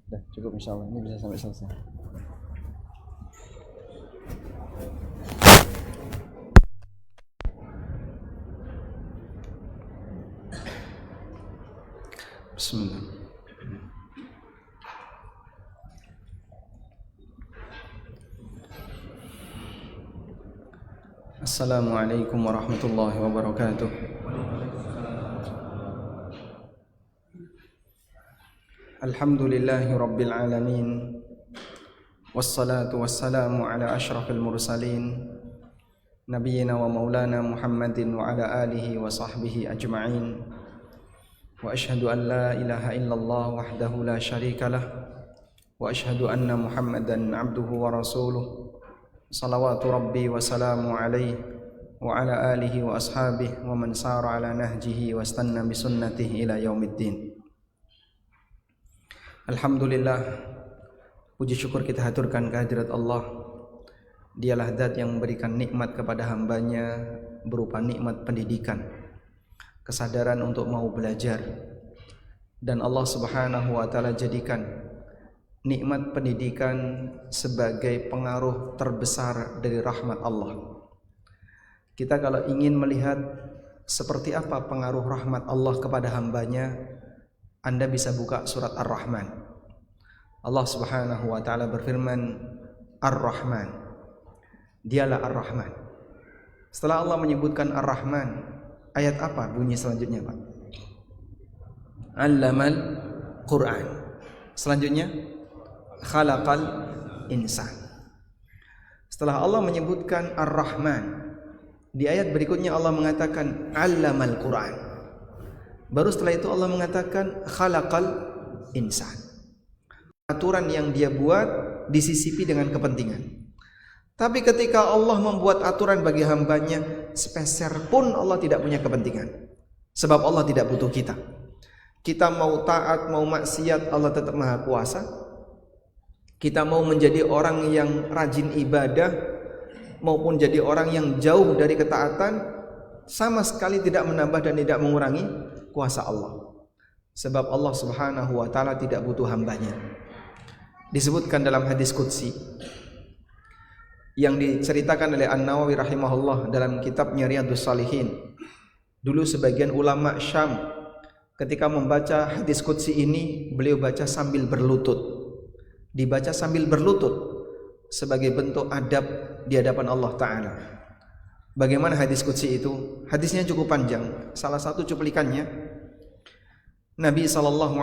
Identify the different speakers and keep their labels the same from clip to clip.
Speaker 1: Udah cukup insyaallah, ini bisa sampai selesai. Bismillah. Assalamualaikum warahmatullahi wabarakatuh. Alhamdulillahi rabbil alamin. Wassalatu wassalamu ala asyrafil mursalin nabiyyina wa maulana Muhammadin wa ala alihi wa sahbihi ajma'in. Wa ashhadu an la ilaha illallah wahdahu la syarika lah wa ashhadu anna Muhammadan abduhu wa rasuluh. Salawatu rabbi wa salamu alaihi wa ala alihi wa ashabihi wa man sara ala nahjihi wa istanna bi sunnatihi ila yaumiddin. Alhamdulillah, puji syukur kita haturkan kehadirat Allah. Dialah zat yang memberikan nikmat kepada hambanya berupa nikmat pendidikan, kesadaran untuk mau belajar. Dan Allah Subhanahu wa taala jadikan nikmat pendidikan sebagai pengaruh terbesar dari rahmat Allah. Kita kalau ingin melihat seperti apa pengaruh rahmat Allah kepada hambanya, Anda bisa buka surat Ar-Rahman. Allah Subhanahu wa taala berfirman, Ar-Rahman. Dialah Ar-Rahman. Setelah Allah menyebutkan Ar-Rahman, ayat apa bunyi selanjutnya, Pak? Allamal Quran. Selanjutnya, Khalaqal Insan. Setelah Allah menyebutkan Ar-Rahman, di ayat berikutnya Allah mengatakan Allamal Quran. Baru setelah itu Allah mengatakan Khalaqal Insan. Aturan yang dia buat disisipi dengan kepentingan. Tapi ketika Allah membuat aturan bagi hambanya, sepeser pun Allah tidak punya kepentingan. Sebab Allah tidak butuh kita. Kita mau taat, mau maksiat, Allah tetap maha kuasa. Kita mau menjadi orang yang rajin ibadah maupun jadi orang yang jauh dari ketaatan, sama sekali tidak menambah dan tidak mengurangi kuasa Allah. Sebab Allah Subhanahu wa taala tidak butuh hambanya. Disebutkan dalam hadis qudsi yang diceritakan oleh An-Nawawi rahimahullah dalam kitabnya Riyadhus Shalihin. Dulu sebagian ulama Syam ketika membaca hadis qudsi ini, beliau baca sambil berlutut. Dibaca sambil berlutut sebagai bentuk adab di hadapan Allah taala. Bagaimana hadis qudsi itu? Hadisnya cukup panjang. Salah satu cuplikannya, Nabi SAW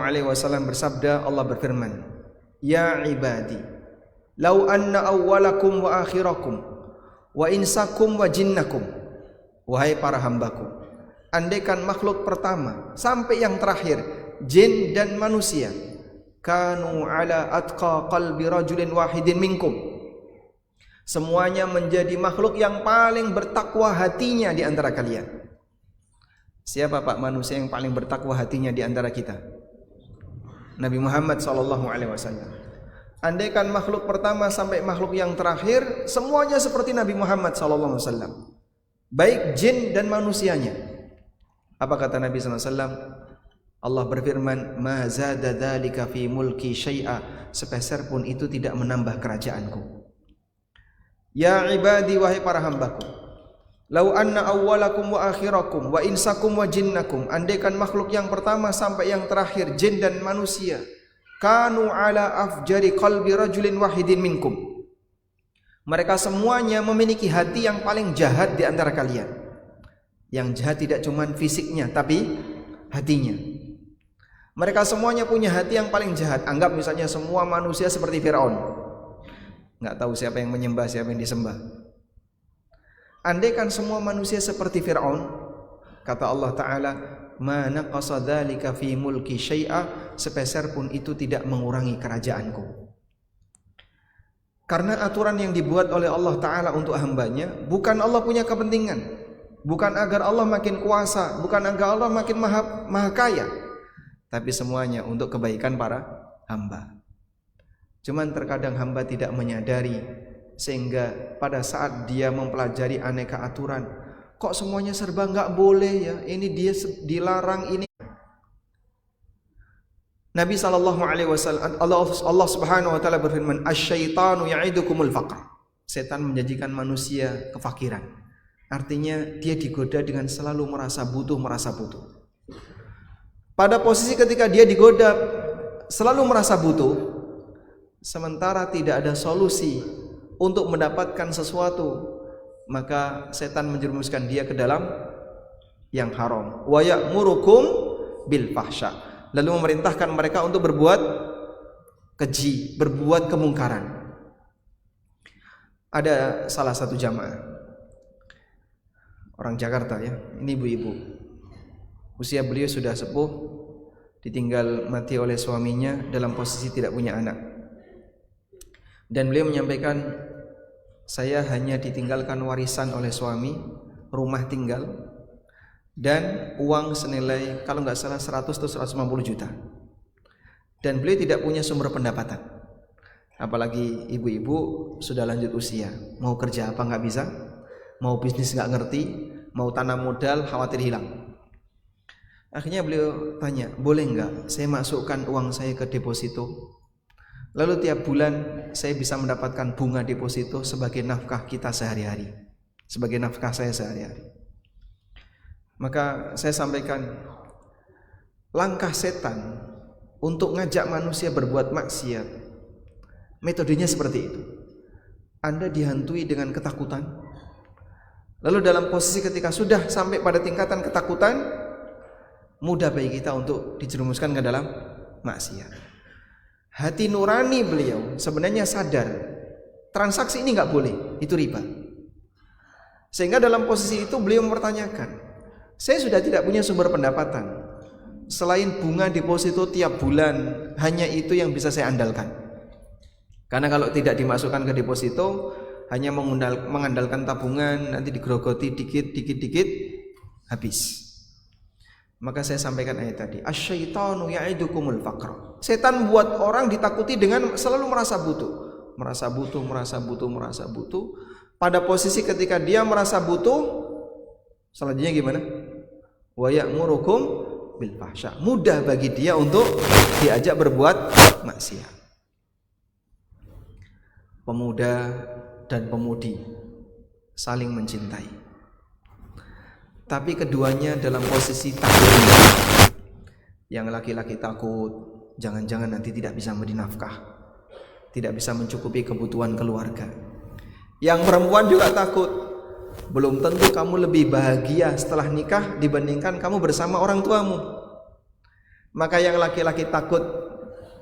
Speaker 1: bersabda, Allah berfirman, Ya ibadi, lau anna awwalakum wa akhirakum wa insakum wa jinnakum. Wahai para hambaku, andaikan makhluk pertama sampai yang terakhir, jin dan manusia, kanu ala atqa qalbi rajulin wahidin minkum, semuanya menjadi makhluk yang paling bertakwa hatinya di antara kalian. Siapa Pak manusia yang paling bertakwa hatinya di antara kita? Nabi Muhammad SAW. Andaikan makhluk pertama sampai makhluk yang terakhir semuanya seperti Nabi Muhammad SAW, baik jin dan manusianya. Apa kata Nabi SAW? Allah berfirman, Ma zada dzalika fi mulki syai'a, sepeser pun itu tidak menambah kerajaanku. Ya ibadi, wahai para hambaku, lau anna awwalakum wa akhirakum wa insakum wa jinnakum, andaikan makhluk yang pertama sampai yang terakhir, jin dan manusia, kanu ala afjari qalbi rajulin wahidin minkum, mereka semuanya memiliki hati yang paling jahat di antara kalian. Yang jahat tidak cuma fisiknya tapi hatinya. Mereka semuanya punya hati yang paling jahat. Anggap misalnya semua manusia seperti Firaun, nggak tahu siapa yang menyembah, siapa yang disembah. Andaikan semua manusia seperti Firaun, kata Allah Ta'ala, ma naqasa dzalika fi mulki syai'a, sepeser pun itu tidak mengurangi kerajaanku. Karena aturan yang dibuat oleh Allah Ta'ala untuk hambanya, bukan Allah punya kepentingan, bukan agar Allah makin kuasa, bukan agar Allah makin maha kaya, tapi semuanya untuk kebaikan para hamba. Cuman terkadang hamba tidak menyadari, sehingga pada saat dia mempelajari aneka aturan, kok semuanya serba nggak boleh ya, ini dia dilarang ini. Nabi SAW, Allah Subhanahu wa taala berfirman, "Asy-syaitanu ya'idukumul faqr." Setan menjanjikan manusia kefakiran. Artinya dia digoda dengan selalu merasa butuh. Pada posisi ketika dia digoda selalu merasa butuh, sementara tidak ada solusi untuk mendapatkan sesuatu, maka setan menjerumuskan dia ke dalam yang haram. Wa ya'murukum bil fahsya. Lalu memerintahkan mereka untuk berbuat keji, berbuat kemungkaran. Ada salah satu jamaah orang Jakarta ya, ini ibu-ibu. Usia beliau sudah sepuh, ditinggal mati oleh suaminya dalam posisi tidak punya anak. Dan beliau menyampaikan, saya hanya ditinggalkan warisan oleh suami, rumah tinggal, dan uang senilai kalau nggak salah 100 atau 150 juta. Dan beliau tidak punya sumber pendapatan. Apalagi ibu-ibu sudah lanjut usia, mau kerja apa nggak bisa, mau bisnis nggak ngerti, mau tanam modal khawatir hilang. Akhirnya beliau tanya, boleh nggak saya masukkan uang saya ke deposito, lalu tiap bulan saya bisa mendapatkan bunga deposito sebagai nafkah kita sehari-hari, sebagai nafkah saya sehari-hari. Maka saya sampaikan, langkah setan untuk ngajak manusia berbuat maksiat, metodenya seperti itu. Anda dihantui dengan ketakutan, lalu dalam posisi ketika sudah sampai pada tingkatan ketakutan, mudah bagi kita untuk dijerumuskan ke dalam maksiat. Hati nurani beliau sebenarnya sadar transaksi ini nggak boleh, itu riba. Sehingga dalam posisi itu beliau mempertanyakan, saya sudah tidak punya sumber pendapatan selain bunga deposito tiap bulan, hanya itu yang bisa saya andalkan. Karena kalau tidak dimasukkan ke deposito, hanya mengandalkan tabungan, nanti digerogoti dikit habis. Maka saya sampaikan ayat tadi, asy-syaitanu ya'idukumul faqr. Setan buat orang ditakuti dengan selalu merasa butuh. Pada posisi ketika dia merasa butuh, selanjutnya gimana? Wa ya'murukum bil fahsya. Mudah bagi dia untuk diajak berbuat maksiat. Pemuda dan pemudi saling mencintai, tapi keduanya dalam posisi takut. Yang laki-laki takut, jangan-jangan nanti tidak bisa memberi nafkah, tidak bisa mencukupi kebutuhan keluarga. Yang perempuan juga takut, belum tentu kamu lebih bahagia setelah nikah dibandingkan kamu bersama orang tuamu. Maka yang laki-laki takut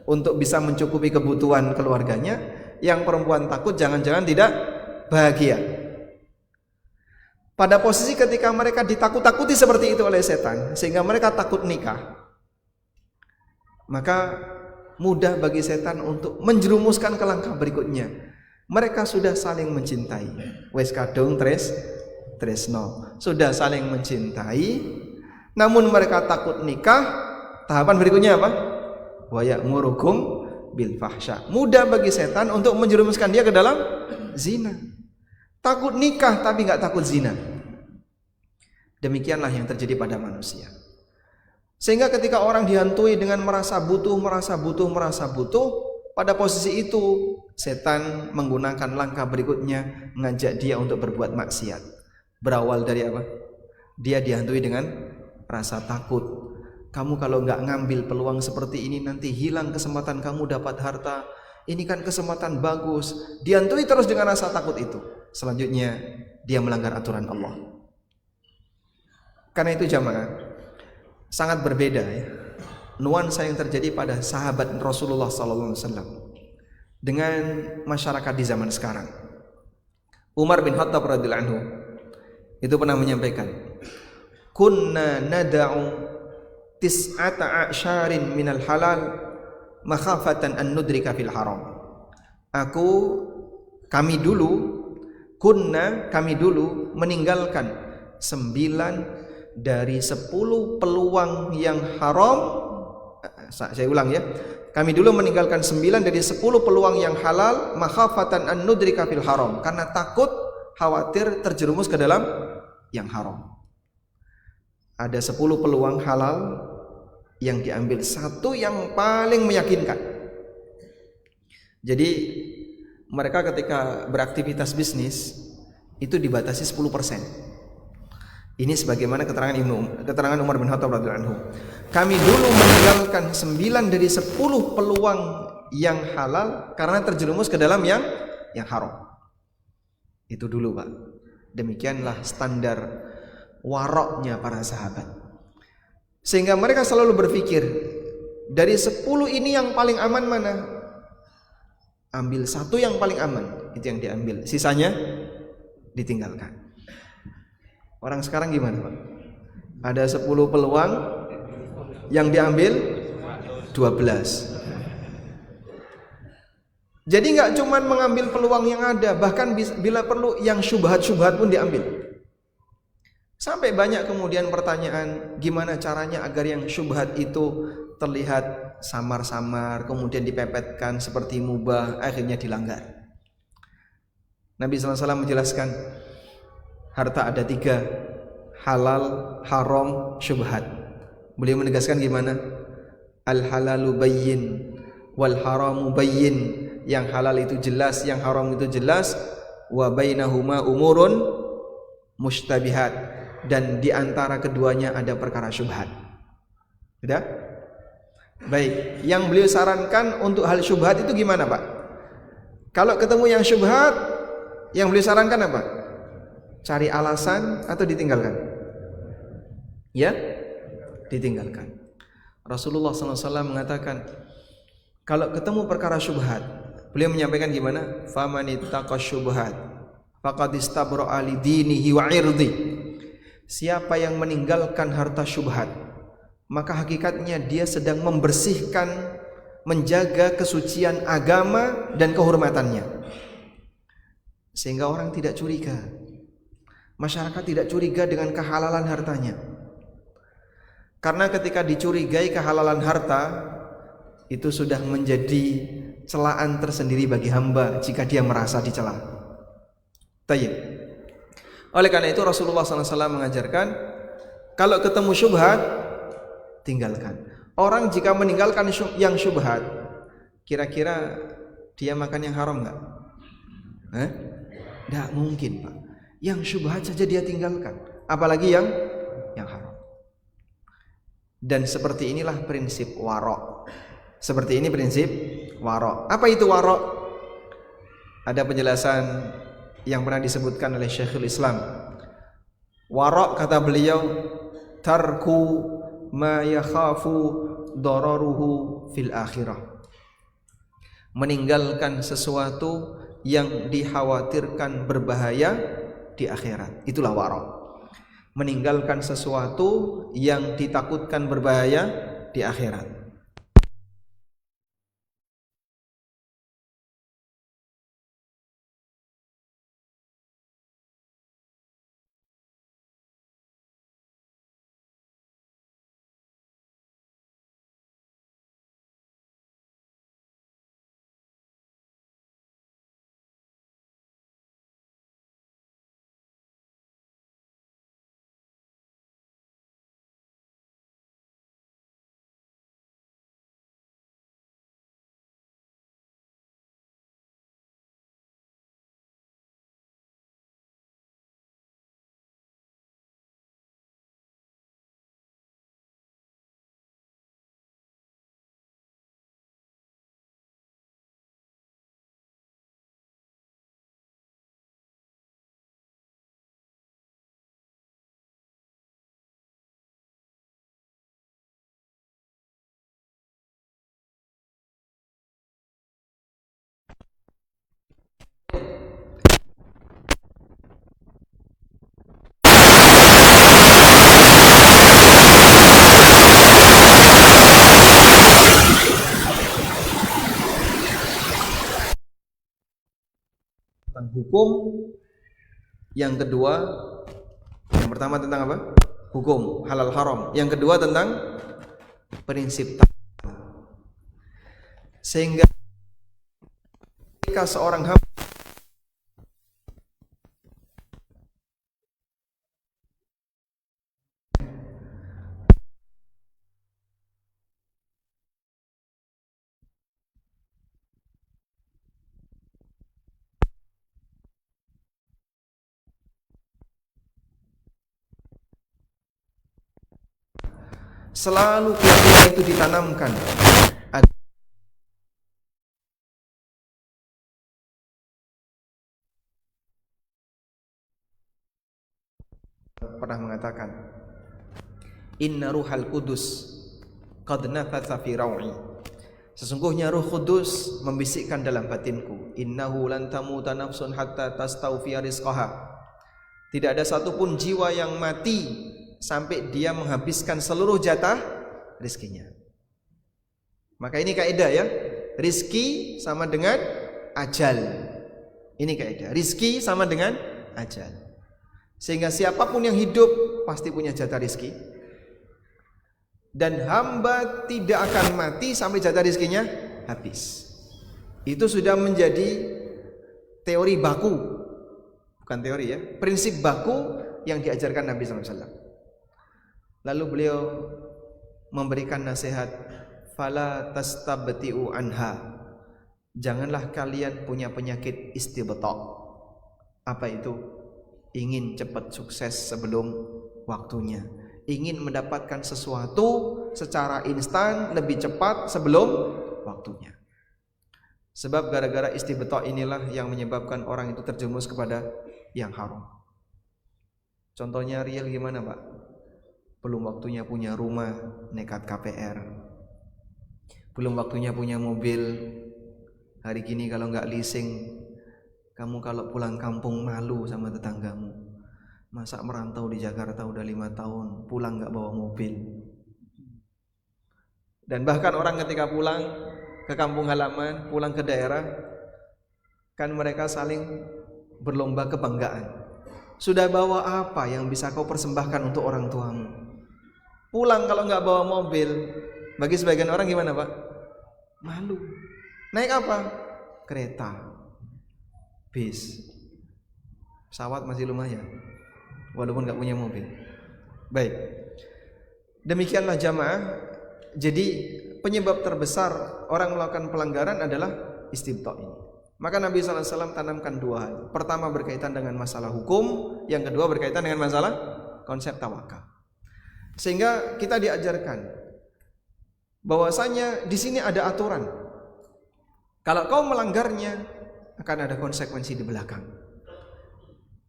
Speaker 1: untuk bisa mencukupi kebutuhan keluarganya, yang perempuan takut jangan-jangan tidak bahagia. Pada posisi ketika mereka ditakut-takuti seperti itu oleh setan, sehingga mereka takut nikah, maka mudah bagi setan untuk menjerumuskan ke langkah berikutnya. Mereka sudah saling mencintai, wes kadung tresno, sudah saling mencintai, namun mereka takut nikah. Tahapan berikutnya apa? Wa ya'murukum bil fahsya. Mudah bagi setan untuk menjerumuskan dia ke dalam zina. Takut nikah tapi nggak takut zina. Demikianlah yang terjadi pada manusia. Sehingga ketika orang dihantui dengan merasa butuh, pada posisi itu setan menggunakan langkah berikutnya, mengajak dia untuk berbuat maksiat. Berawal dari apa? Dia dihantui dengan rasa takut. Kamu kalau nggak ngambil peluang seperti ini, nanti hilang kesempatan kamu dapat harta. Ini kan kesempatan bagus. Dihantui terus dengan rasa takut itu. Selanjutnya dia melanggar aturan Allah. Karena itu jamaah, sangat berbeda ya nuansa yang terjadi pada sahabat Rasulullah SAW dengan masyarakat di zaman sekarang. Umar bin Khattab radhiyallahu anhu itu pernah menyampaikan, kunna nada'u tis'ata a'syarin minal halal makhafatan an nudrika fil haram. Kami dulu meninggalkan 9 dari 10 peluang yang haram. Saya ulang ya. Kami dulu meninggalkan 9 dari 10 peluang yang halal makhafatan an nudrika fil haram, karena takut khawatir terjerumus ke dalam yang haram. Ada 10 peluang halal yang diambil, satu yang paling meyakinkan. Jadi mereka ketika beraktivitas bisnis itu dibatasi 10%. Ini sebagaimana keterangan Umar bin Khattab radhiyallahu anhu. Kami dulu meninggalkan 9 dari 10 peluang yang halal karena terjerumus ke dalam yang haram. Itu dulu, Pak. Demikianlah standar waroknya para sahabat. Sehingga mereka selalu berpikir, dari 10 ini yang paling aman mana? Ambil satu yang paling aman, itu yang diambil. Sisanya ditinggalkan. Orang sekarang gimana, Pak? Ada 10 peluang, yang diambil 12. Jadi nggak cuman mengambil peluang yang ada, bahkan bila perlu yang syubhat-syubhat pun diambil. Sampai banyak kemudian pertanyaan, gimana caranya agar yang syubhat itu terlihat samar-samar, kemudian dipepetkan seperti mubah, akhirnya dilanggar. Nabi SAW menjelaskan, harta ada 3, halal, haram, syubhat. Beliau menegaskan gimana? Al halalu bayyin wal haramu bayyin. Yang halal itu jelas, yang haram itu jelas. Wa bainahuma umurun mushtabihat. Dan di antara keduanya ada perkara syubhat. Sudah? Baik, yang beliau sarankan untuk hal syubhat itu gimana, Pak? Kalau ketemu yang syubhat, yang beliau sarankan apa? Cari alasan atau ditinggalkan? Ya, ditinggalkan. Rasulullah SAW mengatakan, kalau ketemu perkara syubhat, beliau menyampaikan gimana? Famanittaqa syubhat faqad istabra'a li dinihi wa 'irdi. Siapa yang meninggalkan harta syubhat, maka hakikatnya dia sedang membersihkan, menjaga kesucian agama dan kehormatannya. Sehingga orang tidak curiga, masyarakat tidak curiga dengan kehalalan hartanya. Karena ketika dicurigai kehalalan harta, itu sudah menjadi celaan tersendiri bagi hamba jika dia merasa dicela. Tayyib. Oleh karena itu Rasulullah SAW mengajarkan, kalau ketemu syubhat, tinggalkan. Orang jika meninggalkan yang syubhat, kira-kira dia makan yang haram enggak? Tidak mungkin, Pak. Yang syubhat saja dia tinggalkan, apalagi yang haram. Dan seperti inilah prinsip warok. Seperti ini prinsip warok. Apa itu warok? Ada penjelasan yang pernah disebutkan oleh Syekhul Islam. Warok, kata beliau, tarku ma yakhafu dararuhu fil akhirah. Meninggalkan sesuatu yang dikhawatirkan berbahaya di akhirat. Itulah warok. Meninggalkan sesuatu yang ditakutkan berbahaya di akhirat. Tentang hukum, yang kedua, yang pertama tentang apa? Hukum halal haram. Yang kedua tentang prinsip takwa. Sehingga ketika seorang hamba Selalu keyakinan itu ditanamkan. Pernah mengatakan, Inna ruhal kudus qad nafatha fi raw'i. Sesungguhnya Ruh Kudus membisikkan dalam batinku, innahu lan tamuta nafsun hatta tastawfiya rizqaha. Tidak ada satupun jiwa yang mati sampai dia menghabiskan seluruh jatah rizkinya. Maka ini kaidah ya, rizki sama dengan ajal. Ini kaidah, rizki sama dengan ajal. Sehingga siapapun yang hidup pasti punya jatah rizki. Dan hamba tidak akan mati sampai jatah rizkinya habis. Itu sudah menjadi teori baku, bukan teori ya, prinsip baku yang diajarkan Nabi SAW. Lalu beliau memberikan nasihat, fala tastabti'u anha. Janganlah kalian punya penyakit istibta'. Apa itu? Ingin cepat sukses sebelum waktunya, ingin mendapatkan sesuatu secara instan lebih cepat sebelum waktunya. Sebab gara-gara istibta' inilah yang menyebabkan orang itu terjerumus kepada yang haram. Contohnya real gimana Pak? Belum waktunya punya rumah, nekat KPR. Belum waktunya punya mobil. Hari gini kalau nggak leasing, kamu kalau pulang kampung malu sama tetanggamu. Masa merantau di Jakarta udah 5 tahun, pulang nggak bawa mobil. Dan bahkan orang ketika pulang ke kampung halaman, pulang ke daerah, kan mereka saling berlomba kebanggaan. Sudah bawa apa yang bisa kau persembahkan untuk orang tuamu? Pulang kalau nggak bawa mobil, bagi sebagian orang gimana Pak? Malu. Naik apa? Kereta, bis, pesawat masih lumayan, walaupun nggak punya mobil. Baik, demikianlah jamaah. Jadi penyebab terbesar orang melakukan pelanggaran adalah istibta' ini. Maka Nabi SAW tanamkan 2 hal. Pertama berkaitan dengan masalah hukum, yang kedua berkaitan dengan masalah konsep tawakal. Sehingga kita diajarkan bahwasanya di sini ada aturan. Kalau kau melanggarnya akan ada konsekuensi di belakang.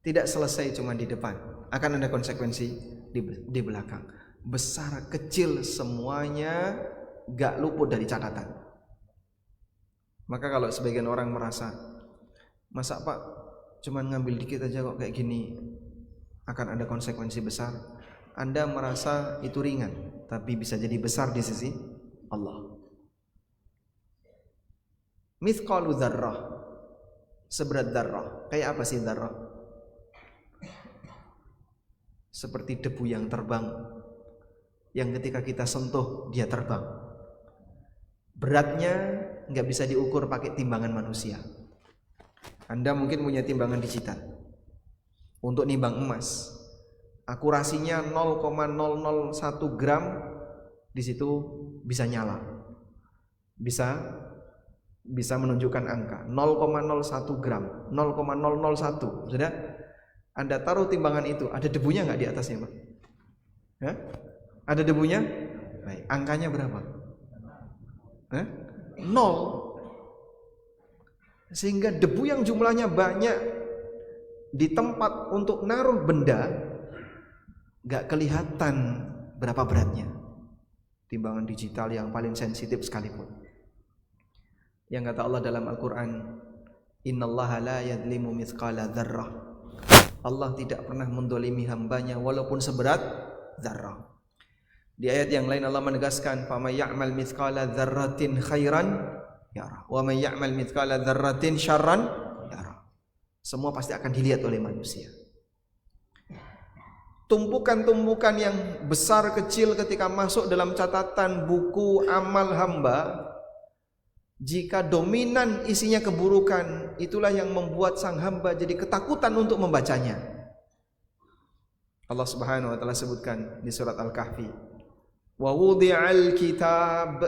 Speaker 1: Tidak selesai cuma di depan, akan ada konsekuensi di belakang. Besar kecil semuanya gak luput dari catatan. Maka kalau sebagian orang merasa, masa Pak cuman ngambil dikit aja kok kayak gini, akan ada konsekuensi besar, Anda merasa itu ringan, tapi bisa jadi besar di sisi Allah. Mithqalu dzarrah, seberat dzarrah. Kayak apa sih dzarrah? Seperti debu yang terbang, yang ketika kita sentuh dia terbang. Beratnya nggak bisa diukur pakai timbangan manusia. Anda mungkin punya timbangan digital untuk nimbang emas, akurasinya 0,001 gram, di situ bisa nyala, bisa menunjukkan angka 0,01 gram, 0,001. Sudah Anda taruh timbangan itu, ada debunya nggak di atasnya Pak? Ya? Ada debunya? Baik, angkanya berapa? 0. Sehingga debu yang jumlahnya banyak di tempat untuk naruh benda gak kelihatan berapa beratnya. Timbangan digital yang paling sensitif sekalipun. Yang kata Allah dalam Al-Quran, innallaha la yadlimu mithqala dzarrah. Allah tidak pernah mendolimi hambanya walaupun seberat dzarrah. Di ayat yang lain Allah menegaskan, "Faman ya'mal mithqala dzarratin khairan yara, wa man ya'mal mithqala dzarratin syarran yara." Semua pasti akan dilihat oleh manusia. Tumpukan-tumpukan yang besar kecil ketika masuk dalam catatan buku amal hamba, jika dominan isinya keburukan, itulah yang membuat sang hamba jadi ketakutan untuk membacanya. Allah Subhanahu wa taala sebutkan di surat Al-Kahfi, wa wudi'al kitab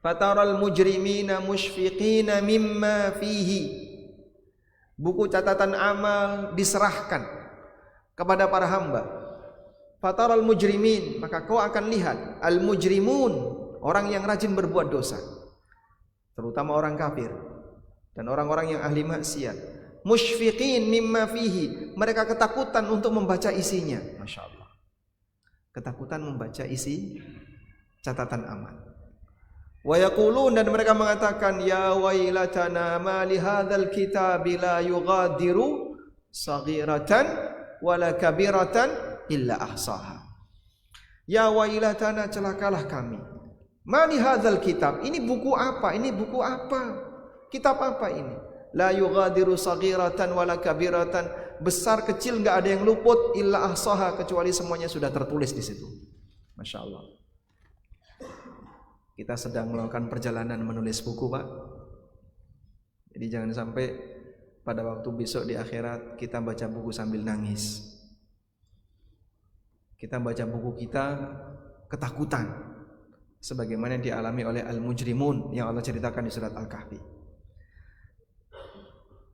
Speaker 1: fataral mujrimina mushfiqina mimma fihi. Buku catatan amal diserahkan kepada para hamba. Fataral mujrimin, maka kau akan lihat al mujrimun, orang yang rajin berbuat dosa, terutama orang kafir dan orang-orang yang ahli maksiat. Musyfiqin mimma fihi, mereka ketakutan untuk membaca isinya. Masya Allah, ketakutan membaca isi catatan amal. Wa yaqulun, dan mereka mengatakan, ya wailatana ma li hadzal kitabi la yughadiru saghiratan wala kabiratan illa ahsaha. Ya wailatana, celakalah kami. Ma li hadzal kitab, ini buku apa? Ini buku apa? Kitab apa ini? La yughadiru saghiratan wala kabiratan, besar kecil enggak ada yang luput, illa ahsaha, kecuali semuanya sudah tertulis di situ. Masya Allah. Kita sedang melakukan perjalanan menulis buku, Pak. Jadi jangan sampai pada waktu besok di akhirat kita baca buku sambil nangis. Kita baca buku kita ketakutan, sebagaimana yang dialami oleh al-mujrimun yang Allah ceritakan di surat Al-Kahfi.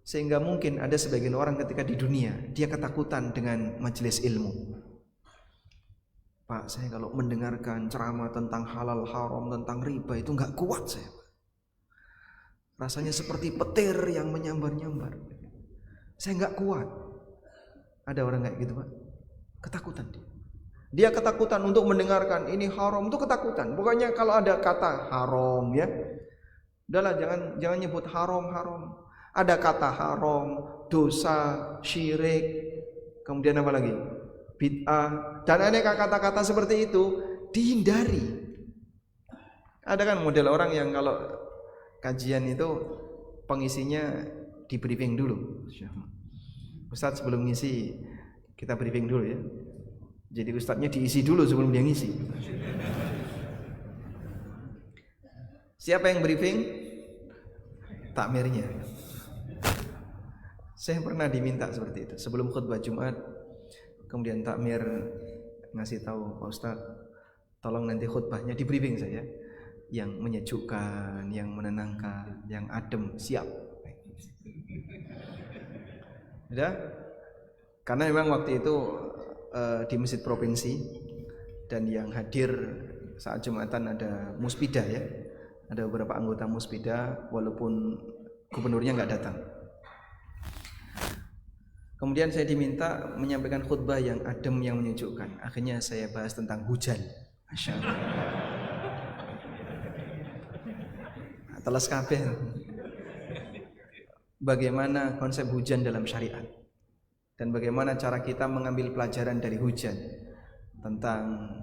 Speaker 1: Sehingga mungkin ada sebagian orang ketika di dunia dia ketakutan dengan majelis ilmu. Pak, saya kalau mendengarkan ceramah tentang halal haram, tentang riba itu enggak kuat saya. Rasanya seperti petir yang menyambar-nyambar. Saya enggak kuat. Ada orang kayak gitu, Pak. Ketakutan dia. Dia ketakutan untuk mendengarkan ini haram, itu ketakutan. Pokoknya kalau ada kata haram ya, udahlah jangan nyebut haram. Ada kata haram, dosa, syirik, kemudian apa lagi? Bid'ah, dan aneka kata-kata seperti itu dihindari. Ada kan model orang yang kalau kajian itu pengisinya di briefing dulu. Ustadz sebelum ngisi kita briefing dulu ya. Jadi ustadznya diisi dulu sebelum dia ngisi. Siapa yang briefing? Takmirnya. Saya pernah diminta seperti itu. Sebelum khutbah Jumat, kemudian takmir ngasih tahu, Pak Ustadz, tolong nanti khutbahnya di briefing saya, yang menyejukkan, yang menenangkan, yang adem, siap. Udah? Karena memang waktu itu di masjid provinsi, dan yang hadir saat Jumatan ada muspida ya, ada beberapa anggota muspida walaupun gubernurnya nggak datang. Kemudian saya diminta menyampaikan khutbah yang adem, yang menyejukkan. Akhirnya saya bahas tentang hujan. Masya Allah. Telas kabeh. Bagaimana konsep hujan dalam syariat, dan bagaimana cara kita mengambil pelajaran dari hujan, tentang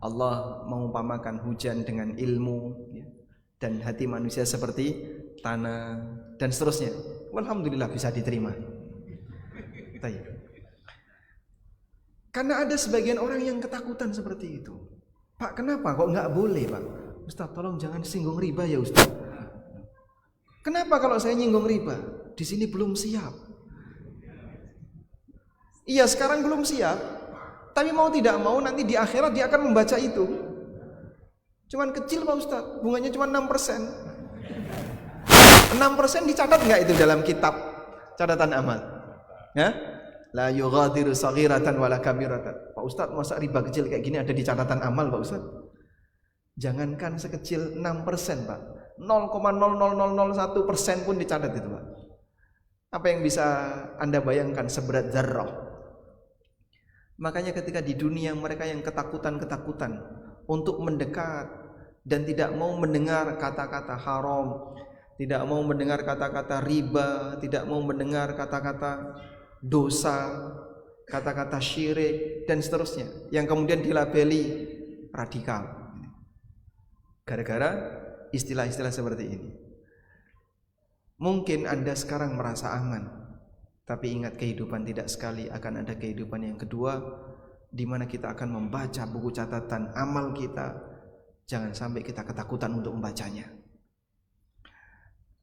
Speaker 1: Allah mengumpamakan hujan dengan ilmu ya, dan hati manusia seperti tanah, dan seterusnya. Alhamdulillah bisa diterima. Karena ada sebagian orang yang ketakutan seperti itu. Pak, kenapa kok nggak boleh, Pak? Ustaz, tolong jangan singgung riba ya Ustaz. Kenapa kalau saya nyinggung riba? Di sini belum siap. Iya, sekarang belum siap, tapi mau tidak mau nanti di akhirat dia akan membaca itu. Cuman kecil Pak Ustaz, bunganya cuma 6%. 6% dicatat nggak itu dalam kitab catatan amal? Ya? La yughadiru saghiratan wala kabiratan. Pak Ustaz, masa riba kecil kayak gini ada di catatan amal Pak Ustaz? Jangankan sekecil 6%, Pak. 0,00001% pun dicatat itu, Pak. Apa yang bisa Anda bayangkan seberat zarrah? Makanya ketika di dunia mereka yang ketakutan-ketakutan untuk mendekat dan tidak mau mendengar kata-kata haram, tidak mau mendengar kata-kata riba, tidak mau mendengar kata-kata dosa, kata-kata syirik dan seterusnya, yang kemudian dilabeli radikal gara-gara istilah-istilah seperti ini. Mungkin Anda sekarang merasa aman, tapi ingat, kehidupan tidak sekali, akan ada kehidupan yang kedua, di mana kita akan membaca buku catatan amal kita. Jangan sampai kita ketakutan untuk membacanya.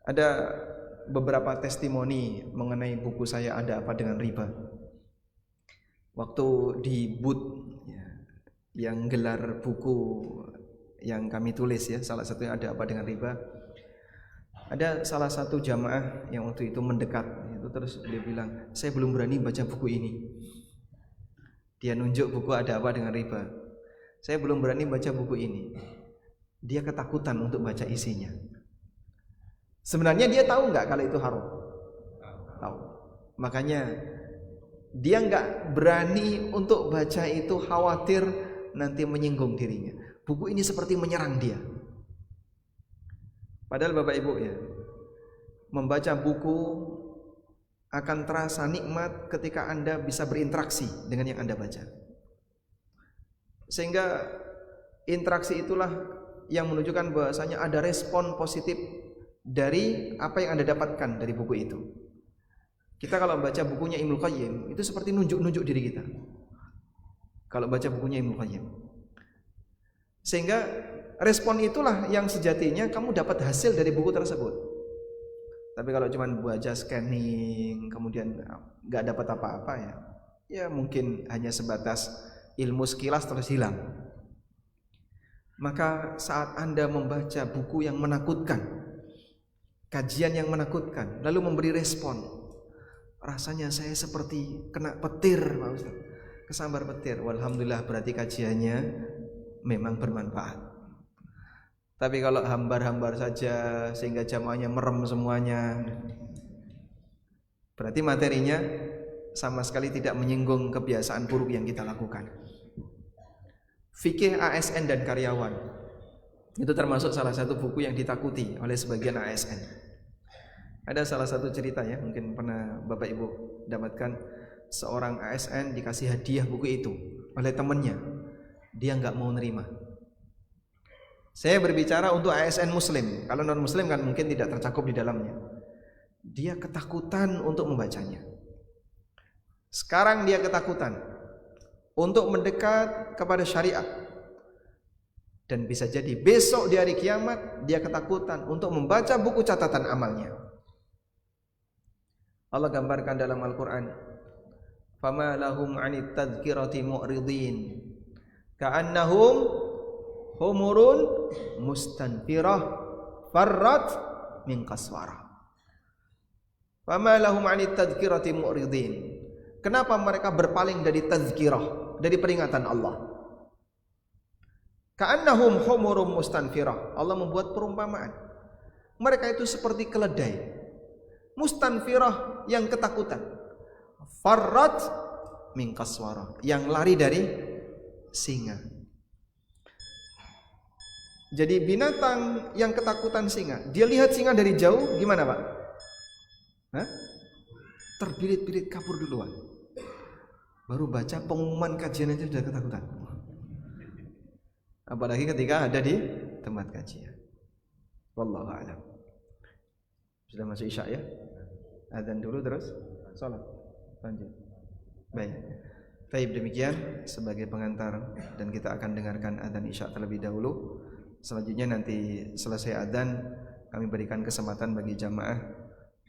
Speaker 1: Ada beberapa testimoni mengenai buku saya Ada Apa Dengan Riba. Waktu di booth ya, yang gelar buku yang kami tulis ya, salah satunya Ada Apa Dengan Riba, ada salah satu jamaah yang waktu itu mendekat itu, terus dia bilang, saya belum berani baca buku ini. Dia nunjuk buku ada apa dengan riba. Saya belum berani baca buku ini. Dia ketakutan untuk baca isinya. Sebenarnya dia tahu nggak kalau itu haram? Tahu. Makanya dia nggak berani untuk baca itu, khawatir nanti menyinggung dirinya. Buku ini seperti menyerang dia. Padahal Bapak Ibu ya, membaca buku akan terasa nikmat ketika Anda bisa berinteraksi dengan yang Anda baca. Sehingga interaksi itulah yang menunjukkan bahwasanya ada respon positif dari apa yang Anda dapatkan dari buku itu. Kita kalau baca bukunya Ibnu Qayyim itu seperti nunjuk-nunjuk diri kita. Kalau baca bukunya Ibnu Qayyim. Sehingga respon itulah yang sejatinya kamu dapat hasil dari buku tersebut. Tapi kalau cuma baca scanning kemudian nggak dapat apa-apa ya mungkin hanya sebatas ilmu sekilas terus hilang. Maka saat Anda membaca buku yang menakutkan, kajian yang menakutkan, lalu memberi respon, rasanya saya seperti kena petir, Pak Ustaz. Kesambar petir. Alhamdulillah, berarti kajiannya memang bermanfaat. Tapi kalau hambar-hambar saja sehingga jamaahnya merem semuanya, berarti materinya sama sekali tidak menyinggung kebiasaan buruk yang kita lakukan. Fikih ASN dan karyawan itu termasuk salah satu buku yang ditakuti oleh sebagian ASN. Ada salah satu cerita ya, mungkin pernah Bapak Ibu dapatkan, seorang ASN dikasih hadiah buku itu oleh temannya. Dia nggak mau nerima. Saya berbicara untuk ASN Muslim. Kalau non Muslim kan mungkin tidak tercakup di dalamnya. Dia ketakutan untuk membacanya. Sekarang dia ketakutan untuk mendekat kepada syariat. Dan bisa jadi besok di hari kiamat dia ketakutan untuk membaca buku catatan amalnya. Allah gambarkan dalam Al-Quran, "Fama lahum 'anit tadhkirati mu'ridin ka'annahum humurun mustanfirah farrat min qaswarah." Fama lahum 'anit tadhkirati mu'ridin. Kenapa mereka berpaling dari tazkirah, dari peringatan Allah? Ka'annahum humurum mustanfirah. Allah membuat perumpamaan. Mereka itu seperti keledai mustanfirah yang ketakutan. Farrat min qaswarah, yang lari dari singa. Jadi binatang yang ketakutan singa, dia lihat singa dari jauh gimana Pak? Hah? Terbirit-birit kabur duluan. Baru baca pengumuman kajian aja sudah ketakutan. Apalagi ketika ada di tempat kajian. Wallahu a'lam. Sudah masuk Isya ya? Adzan dulu terus salat. Lanjut. Baik. Baik, demikian sebagai pengantar dan kita akan dengarkan adzan Isya terlebih dahulu. Selanjutnya nanti selesai adzan kami berikan kesempatan bagi jamaah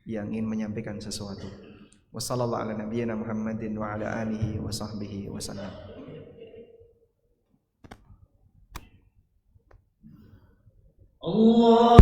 Speaker 1: yang ingin menyampaikan sesuatu. Wassallallahu ala nabiyyina Muhammadin wa ala alihi wa sahbihi wasallam. Allah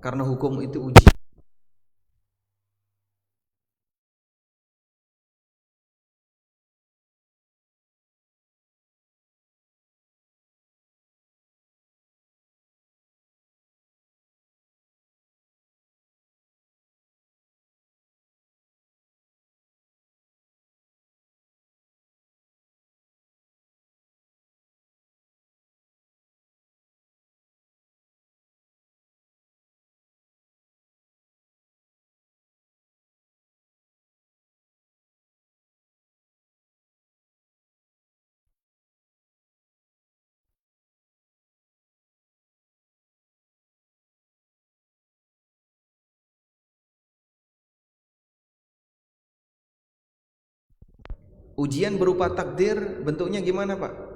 Speaker 1: karena hukum itu ujian. Ujian berupa takdir bentuknya gimana, Pak?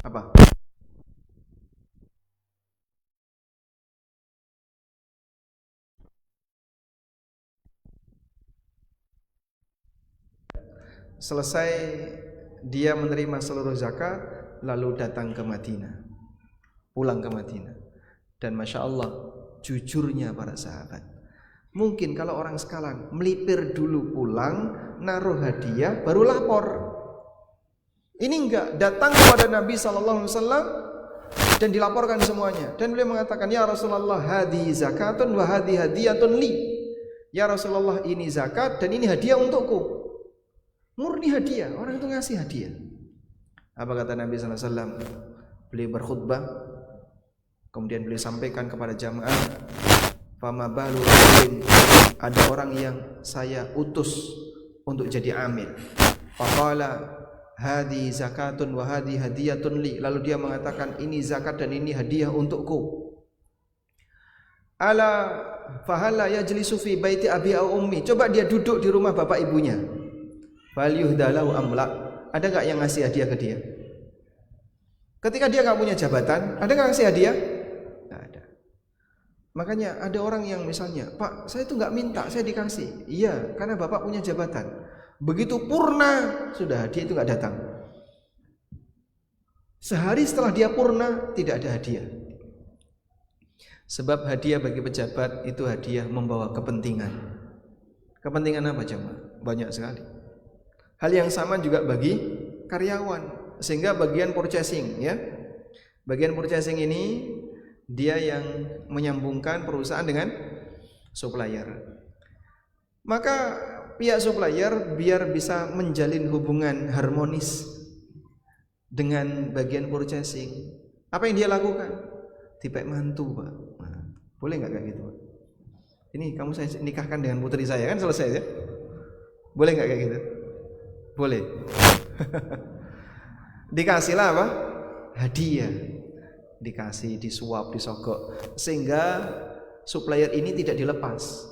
Speaker 1: Apa? Selesai dia menerima seluruh zakat, lalu datang ke Madinah, pulang ke Madinah. Dan Masya Allah, jujurnya para sahabat, mungkin kalau orang sekarang melipir dulu pulang, naruh hadiah, baru lapor. Ini enggak, datang kepada Nabi SAW dan dilaporkan semuanya. Dan beliau mengatakan, ya Rasulullah, hadi zakatun wa hadi hadiyatun li. Ya Rasulullah, ini zakat dan ini hadiah untukku. Murni hadiah, orang itu ngasih hadiah. Apa kata Nabi SAW? Beliau berkhutbah, kemudian beliau sampaikan kepada jamaah, fama balu ada orang yang saya utus untuk jadi amil. Faqala hadi zakatun wa hadi hadiyatun li. Lalu dia mengatakan, ini zakat dan ini hadiah untukku. Ala fahala yajlisu fi baiti abi au ummi. Coba dia duduk di rumah bapak ibunya. Fal yuhdalahu amla. Ada enggak yang ngasih hadiah ke dia? Ketika dia enggak punya jabatan, ada enggak ngasih hadiah? Enggak ada. Makanya ada orang yang misalnya, Pak, saya itu enggak minta, saya dikasih. Iya, karena bapak punya jabatan. Begitu purna, sudah hadiah itu enggak datang. Sehari setelah dia purna, tidak ada hadiah. Sebab hadiah bagi pejabat itu hadiah membawa kepentingan. Kepentingan apa jemaah? Banyak sekali. Hal yang sama juga bagi karyawan. Sehingga bagian purchasing, ya, bagian purchasing ini dia yang menyambungkan perusahaan dengan supplier. Maka pihak supplier biar bisa menjalin hubungan harmonis dengan bagian purchasing, apa yang dia lakukan? Tipek mantu, Pak. Nah, boleh nggak kayak gitu, Pak? Ini kamu saya nikahkan dengan putri saya, kan selesai ya? Boleh nggak kayak gitu? Boleh. Dikasihlah apa? Hadiah. Dikasih, disuap, disogok, sehingga supplier ini tidak dilepas.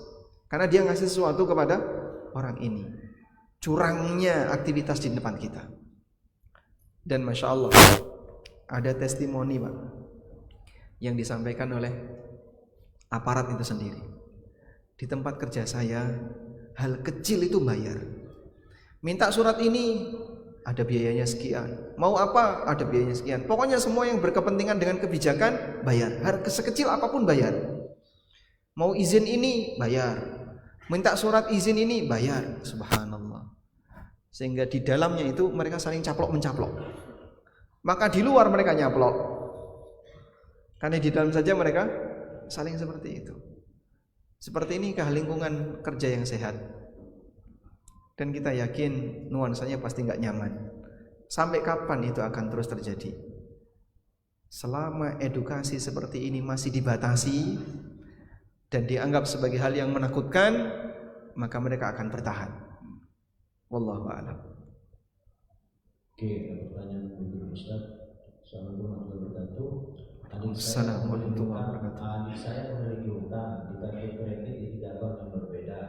Speaker 1: Karena dia ngasih sesuatu kepada orang ini. Curangnya aktivitas di depan kita. Dan Masya Allah, ada testimoni, Pak, yang disampaikan oleh aparat itu sendiri. Di tempat kerja saya, hal kecil itu bayar. Minta surat ini, ada biayanya sekian. Mau apa? Ada biayanya sekian. Pokoknya semua yang berkepentingan dengan kebijakan, bayar. Harga sekecil apapun bayar. Mau izin ini, bayar. Minta surat izin ini, bayar. Subhanallah. Sehingga di dalamnya itu mereka saling caplok-mencaplok. Maka di luar mereka nyaplok. Karena di dalam saja mereka saling seperti itu. Seperti ini kah lingkungan kerja yang sehat? Dan kita yakin nuansanya pasti nggak nyaman. Sampai kapan itu akan terus terjadi? Selama edukasi seperti ini masih dibatasi dan dianggap sebagai hal yang menakutkan, maka mereka akan bertahan. Wallahu a'lam.
Speaker 2: Oke, pertanyaan dari Ustaz. Assalamualaikum warahmatullahi wabarakatuh.
Speaker 1: Assalamualaikum warahmatullahi wabarakatuh.
Speaker 2: Adik saya memiliki hutang di kartu kredit di 3 bank yang berbeda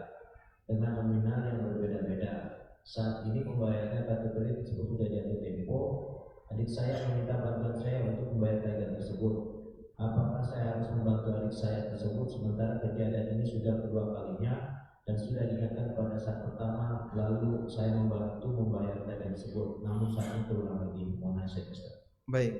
Speaker 2: dengan nominal yang berbeda-beda. Saat ini pembayaran kartu kredit tersebut sudah jatuh tempo. Adik saya meminta bantuan saya untuk membayar tagihan tersebut. Apakah saya harus membantu adik saya tersebut sementara kejadian ini sudah kedua kalinya dan sudah diingatkan pada saat pertama, lalu saya membantu membayar tagihan tersebut, namun saat ini terulang lagi. Mohon nasihat Ustaz.
Speaker 1: Baik,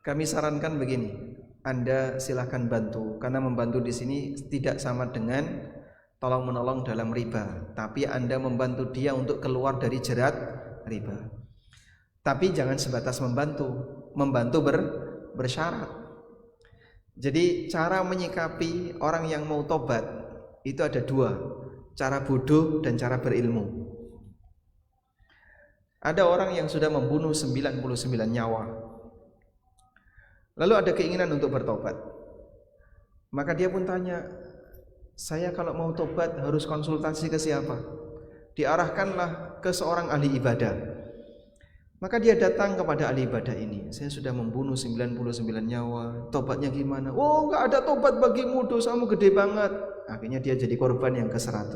Speaker 1: kami sarankan begini, Anda silakan bantu, karena membantu di sini tidak sama dengan tolong menolong dalam riba, tapi Anda membantu dia untuk keluar dari jerat riba. Tapi jangan sebatas membantu bersyarat. Jadi cara menyikapi orang yang mau tobat itu ada dua, cara bodoh dan cara berilmu. Ada orang yang sudah membunuh 99 nyawa, lalu ada keinginan untuk bertobat. Maka dia pun tanya, saya kalau mau tobat harus konsultasi ke siapa? Diarahkanlah ke seorang ahli ibadah. Maka dia datang kepada ahli ibadah ini, saya sudah membunuh 99 nyawa, tobatnya gimana? Oh, enggak ada tobat bagimu, dosamu gede banget. Akhirnya dia jadi korban yang ke-100.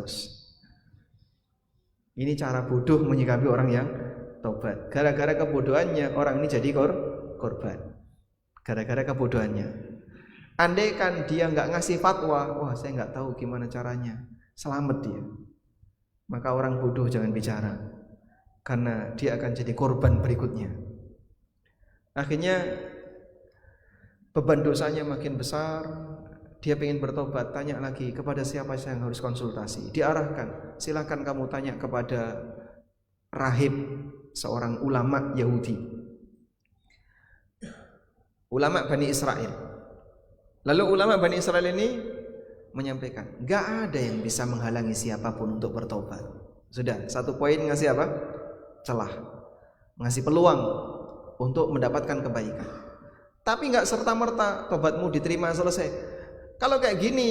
Speaker 1: Ini cara bodoh menyikapi orang yang tobat. Gara-gara kebodohannya orang ini jadi korban gara-gara kebodohannya. Andai kan dia nggak ngasih fatwa, wah saya nggak tahu gimana caranya, selamat dia. Maka orang bodoh jangan bicara, karena dia akan jadi korban berikutnya. Akhirnya beban dosanya makin besar. Dia ingin bertobat, tanya lagi kepada siapa yang harus konsultasi. Diarahkan, silakan kamu tanya kepada rahib, seorang ulama Yahudi, ulama Bani Israel. Lalu ulama Bani Israel ini menyampaikan, gak ada yang bisa menghalangi siapapun untuk bertobat. Sudah, satu poin ngasih apa? Celah, ngasih peluang untuk mendapatkan kebaikan. Tapi gak serta-merta tobatmu diterima selesai. Kalau kayak gini,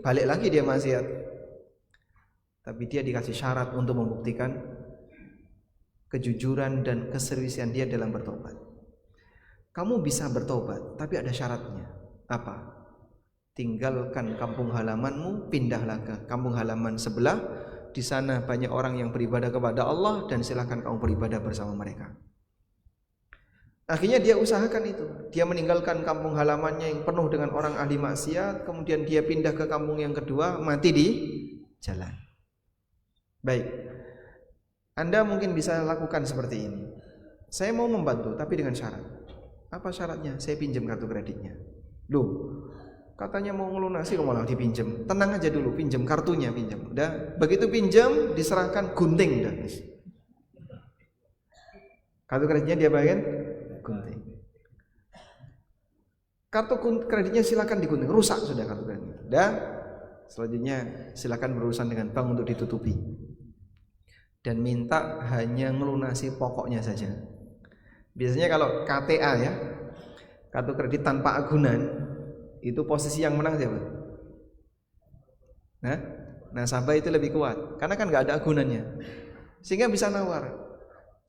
Speaker 1: balik lagi dia maksiat. Tapi dia dikasih syarat untuk membuktikan kejujuran dan keseriusan dia dalam bertobat. Kamu bisa bertobat, tapi ada syaratnya. Apa? Tinggalkan kampung halamanmu, pindahlah ke kampung halaman sebelah. Di sana banyak orang yang beribadah kepada Allah, dan silakan kamu beribadah bersama mereka. Akhirnya dia usahakan itu. Dia meninggalkan kampung halamannya yang penuh dengan orang ahli maksiat, kemudian dia pindah ke kampung yang kedua, mati di jalan. Baik, Anda mungkin bisa lakukan seperti ini. Saya mau membantu, tapi dengan syarat. Apa syaratnya? Saya pinjam kartu kreditnya. Loh, katanya mau ngelunasi kok malah dipinjam. Tenang aja dulu, pinjam kartunya, pinjam. Udah, begitu pinjam diserahkan gunting dah. Kartu kreditnya dia bagian gunting. Kartu kreditnya silakan digunting, rusak sudah kartu kreditnya. Dan selanjutnya silakan berurusan dengan bank untuk ditutupi. Dan minta hanya ngelunasi pokoknya saja. Biasanya kalau KTA ya, kartu kredit tanpa agunan, itu posisi yang menang siapa? Nah, nasabah itu lebih kuat karena kan nggak ada agunannya, sehingga bisa nawar.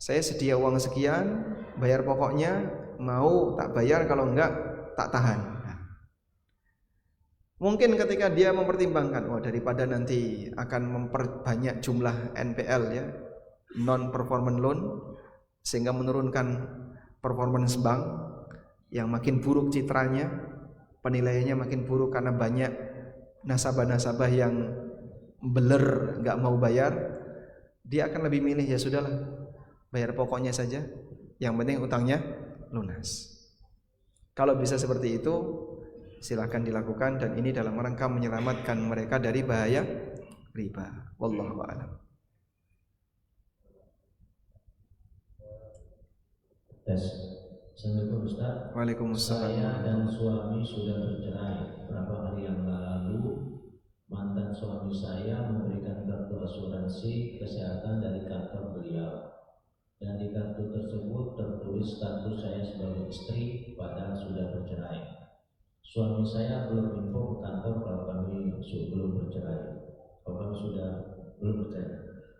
Speaker 1: Saya sedia uang sekian, bayar pokoknya, mau tak bayar, kalau enggak tak tahan. Nah, mungkin ketika dia mempertimbangkan, daripada nanti akan memperbanyak jumlah NPL ya, non performance loan, sehingga menurunkan performance bank yang makin buruk citranya, penilaiannya makin buruk karena banyak nasabah-nasabah yang beler nggak mau bayar, dia akan lebih milih ya sudahlah, bayar pokoknya saja, yang penting utangnya lunas. Kalau bisa seperti itu, silahkan dilakukan, dan ini dalam rangka menyelamatkan mereka dari bahaya riba. Wallahu a'lam.
Speaker 2: Tes. Assalamualaikum Ustaz.
Speaker 1: Waalaikumsalam.
Speaker 2: Saya dan suami sudah bercerai. Beberapa hari yang lalu, mantan suami saya memberikan kartu asuransi kesehatan dari kantor beliau. Dan di kartu tersebut tertulis status saya sebagai istri, padahal sudah bercerai. Suami saya belum info ke kantor kalau kami belum bercerai. Kalau kami sudah belum bercerai.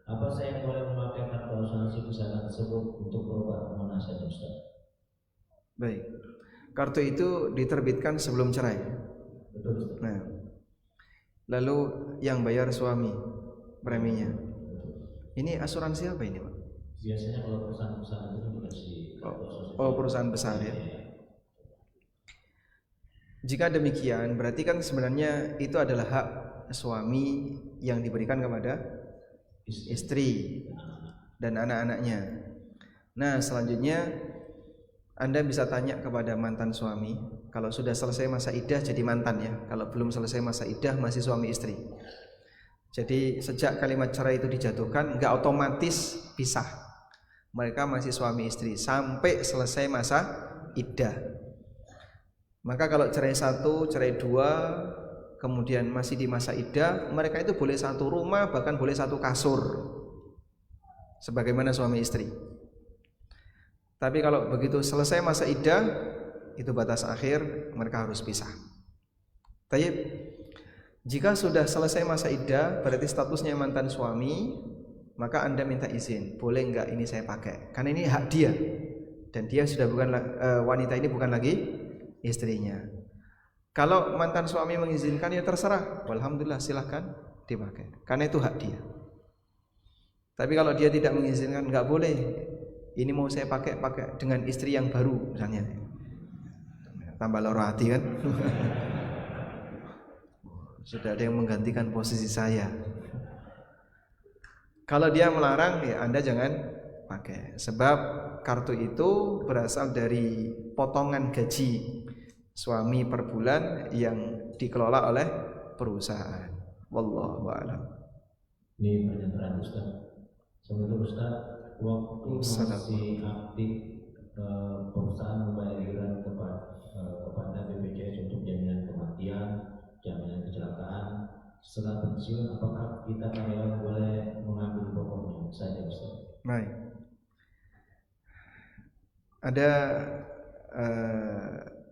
Speaker 2: Apa saya boleh memakai kartu asuransi kesehatan tersebut untuk berobat? Mohon nasihat Ustaz.
Speaker 1: Baik, kartu itu diterbitkan sebelum cerai.
Speaker 2: Betul Ustaz.
Speaker 1: Nah, lalu yang bayar suami preminya. Ini asuransi apa ini, Pak?
Speaker 2: Biasanya kalau perusahaan-perusahaan itu dikasih
Speaker 1: perusahaan besar ya. Jika demikian, berarti kan sebenarnya itu adalah hak suami yang diberikan kepada istri dan anak-anaknya. Nah, selanjutnya Anda bisa tanya kepada mantan suami, kalau sudah selesai masa iddah jadi mantan ya, kalau belum selesai masa iddah masih suami istri. Jadi sejak kalimat cerai itu dijatuhkan, enggak otomatis pisah. Mereka masih suami istri sampai selesai masa iddah. Maka kalau cerai satu, cerai dua, kemudian masih di masa iddah, mereka itu boleh satu rumah, bahkan boleh satu kasur, sebagaimana suami istri. Tapi kalau begitu selesai masa iddah, itu batas akhir, mereka harus pisah. Tayyib. Jika sudah selesai masa iddah, berarti statusnya mantan suami, maka Anda minta izin, boleh enggak ini saya pakai? Karena ini hak dia, dan dia sudah bukan wanita ini bukan lagi istrinya. Kalau mantan suami mengizinkan ya terserah, alhamdulillah silahkan dipakai, karena itu hak dia. Tapi kalau dia tidak mengizinkan, enggak boleh, ini mau saya pakai dengan istri yang baru misalnya, tambah loro hati kan. Sudah ada yang menggantikan posisi saya. Kalau dia melarang, ya Anda jangan pakai. Sebab kartu itu berasal dari potongan gaji suami per bulan yang dikelola oleh perusahaan. Wallahu a'lam.
Speaker 2: Ini pernyataan Ustaz. Semoga Ustaz, waktu masih aktif perusahaan membayar iuran kepada BPJS untuk jaminan kematian, jaminan kecelakaan. Setelah pensiun, apakah kita karyawan boleh mengambil pokoknya saja Ustaz?
Speaker 1: Baik. Ada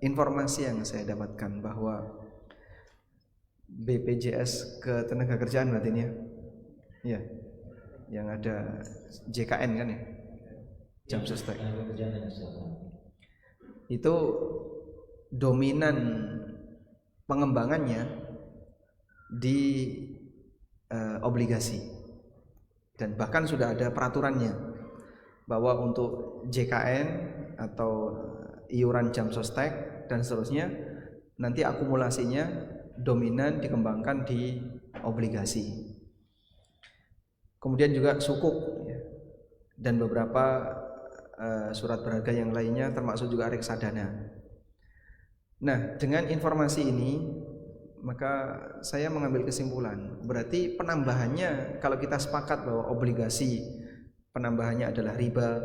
Speaker 1: informasi yang saya dapatkan bahwa BPJS Ketenagakerjaan berarti ini ya, yang ada JKN kan ya, jam sostek. Itu dominan pengembangannya di obligasi, dan bahkan sudah ada peraturannya bahwa untuk JKN atau iuran jam sostek dan seterusnya nanti akumulasinya dominan dikembangkan di obligasi. Kemudian juga sukuk ya, dan beberapa surat berharga yang lainnya, termasuk juga reksadana. Nah, dengan informasi ini maka saya mengambil kesimpulan, berarti penambahannya, kalau kita sepakat bahwa obligasi penambahannya adalah riba,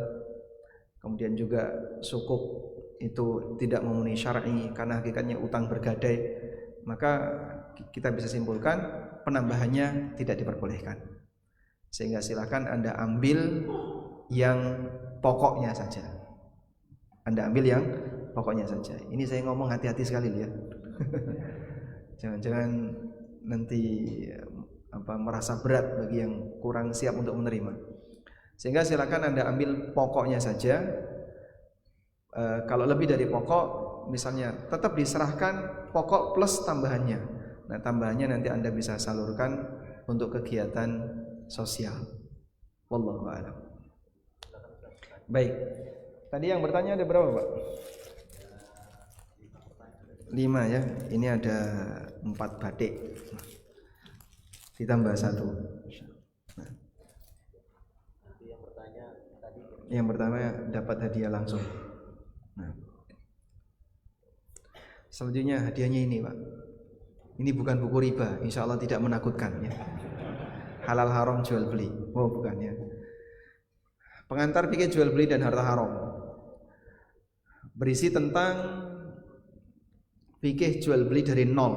Speaker 1: kemudian juga sukuk itu tidak memenuhi syar'i karena hakikatnya utang bergadai, maka kita bisa simpulkan penambahannya tidak diperbolehkan. Sehingga silakan Anda ambil yang pokoknya saja. Anda ambil yang pokoknya saja. Ini saya ngomong hati-hati sekali ya. Jangan-jangan nanti merasa berat bagi yang kurang siap untuk menerima. Sehingga silakan Anda ambil pokoknya saja. Kalau lebih dari pokok, misalnya tetap diserahkan pokok plus tambahannya. Nah, tambahannya nanti Anda bisa salurkan untuk kegiatan sosial. Wallahu a'lam. Baik. Tadi yang bertanya ada berapa, Pak? 5 ya. Ini ada 4 batik. Ditambah 1. Nah. Yang pertama dapat hadiah langsung. Nah. Selanjutnya hadiahnya ini, Pak. Ini bukan buku riba, insya Allah tidak menakutkan ya. Halal haram jual beli. Oh, bukan ya. Pengantar fikih jual beli dan harta haram. Berisi tentang fikih jual beli dari nol.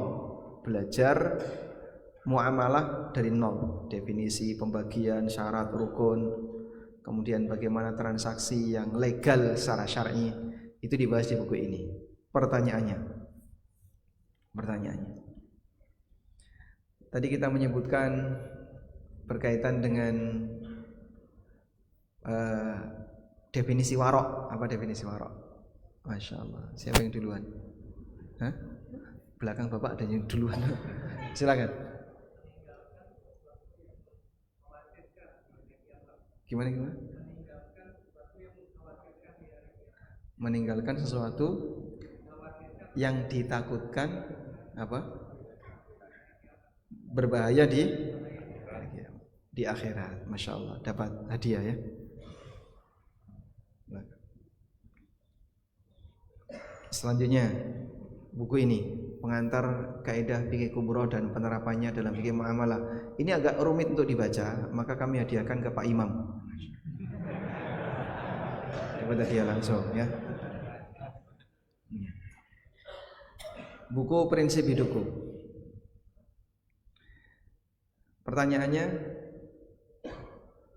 Speaker 1: Belajar muamalah dari nol. Definisi, pembagian, syarat, rukun, kemudian bagaimana transaksi yang legal secara syar'i, itu dibahas di buku ini. Pertanyaannya. Tadi kita menyebutkan berkaitan dengan definisi warok. Apa definisi warok? Masya Allah. Siapa yang duluan? Hah? Belakang Bapak ada yang duluan. Silakan. Gimana? Meninggalkan sesuatu yang ditakutkan apa? Berbahaya di akhirat. Masya Allah, dapat hadiah ya. Selanjutnya buku ini, pengantar kaidah fikih kubro dan penerapannya dalam fikih muamalah. Ini agak rumit untuk dibaca, maka kami hadiahkan ke Pak Imam. Dapat hadiah langsung ya. Buku Prinsip Hidupku. Pertanyaannya,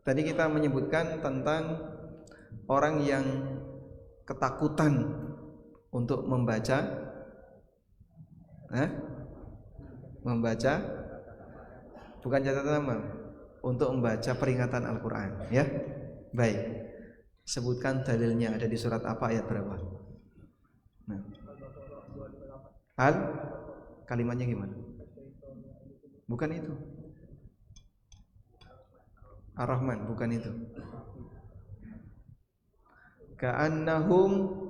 Speaker 1: tadi kita menyebutkan tentang orang yang ketakutan untuk membaca bukan catatan nama, untuk membaca peringatan Al-Quran ya. Baik, sebutkan dalilnya, ada di surat apa, ayat berapa? Nah. Kalimatnya gimana? Bukan itu. Ar-Rahman, bukan itu. Ka'annahum